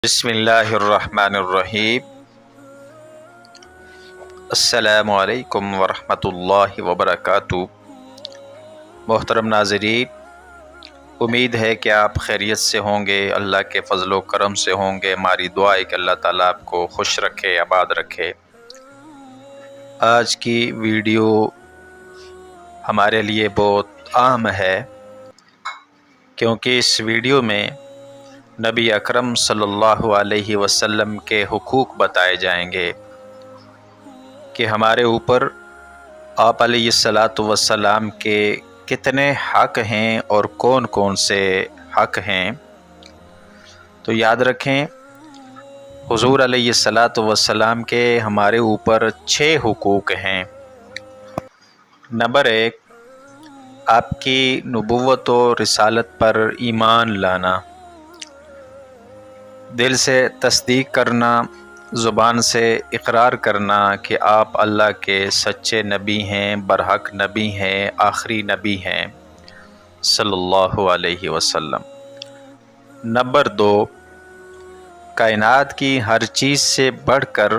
بسم اللہ الرحمن الرحیم۔ السلام علیکم ورحمۃ اللہ وبرکاتہ۔ محترم ناظرین، امید ہے کہ آپ خیریت سے ہوں گے، اللہ کے فضل و کرم سے ہوں گے۔ ہماری دعا ہے کہ اللہ تعالیٰ آپ کو خوش رکھے، آباد رکھے۔ آج کی ویڈیو ہمارے لیے بہت اہم ہے، کیونکہ اس ویڈیو میں نبی اکرم صلی اللہ علیہ وسلم کے حقوق بتائے جائیں گے کہ ہمارے اوپر آپ علیہ الصلاۃ والسلام کے کتنے حق ہیں اور کون کون سے حق ہیں۔ تو یاد رکھیں، حضور علیہ الصلاۃ والسلام کے ہمارے اوپر 6 حقوق ہیں۔ نمبر 1، آپ کی نبوت و رسالت پر ایمان لانا، دل سے تصدیق کرنا، زبان سے اقرار کرنا کہ آپ اللہ کے سچے نبی ہیں، برحق نبی ہیں، آخری نبی ہیں صلی اللہ علیہ وسلم۔ نمبر 2، کائنات کی ہر چیز سے بڑھ کر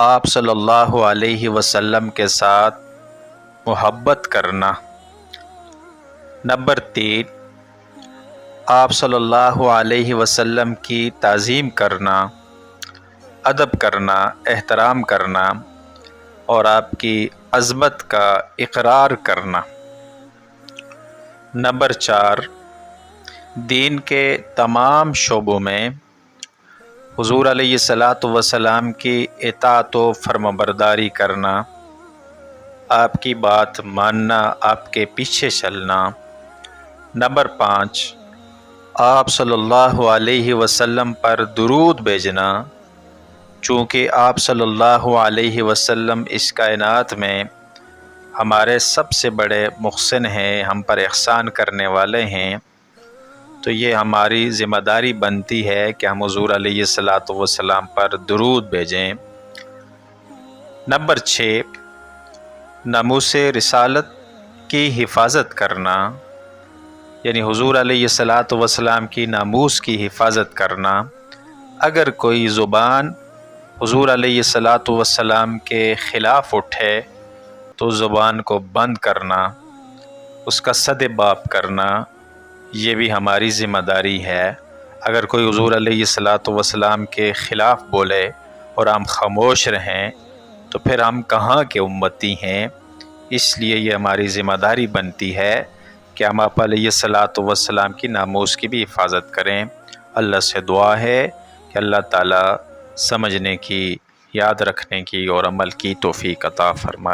آپ صلی اللہ علیہ وسلم کے ساتھ محبت کرنا۔ نمبر 3، آپ صلی اللہ علیہ وسلم کی تعظیم کرنا، ادب کرنا، احترام کرنا اور آپ کی عظمت کا اقرار کرنا۔ نمبر 4، دین کے تمام شعبوں میں حضور علیہ الصلاۃ والسلام کی اطاعت و فرمانبرداری کرنا، آپ کی بات ماننا، آپ کے پیچھے چلنا۔ نمبر 5، آپ صلی اللہ علیہ وسلم پر درود بھیجنا، چونکہ آپ صلی اللہ علیہ وسلم اس کائنات میں ہمارے سب سے بڑے محسن ہیں، ہم پر احسان کرنے والے ہیں، تو یہ ہماری ذمہ داری بنتی ہے کہ ہم حضور علیہ الصلاۃ والسلام پر درود بھیجیں۔ نمبر 6، ناموس رسالت کی حفاظت کرنا، یعنی حضور علیہ الصلاۃ والسلام کی ناموس کی حفاظت کرنا۔ اگر کوئی زبان حضور علیہ الصلاۃ والسلام کے خلاف اٹھے تو زبان کو بند کرنا، اس کا سد باب کرنا، یہ بھی ہماری ذمہ داری ہے۔ اگر کوئی حضور علیہ الصلاۃ والسلام کے خلاف بولے اور ہم خاموش رہیں تو پھر ہم کہاں کے امتی ہیں؟ اس لیے یہ ہماری ذمہ داری بنتی ہے کہ ہم آپ علیہ الصلاۃ والسلام کی ناموس کی بھی حفاظت کریں۔ اللہ سے دعا ہے کہ اللہ تعالیٰ سمجھنے کی، یاد رکھنے کی اور عمل کی توفیق عطا فرمائے۔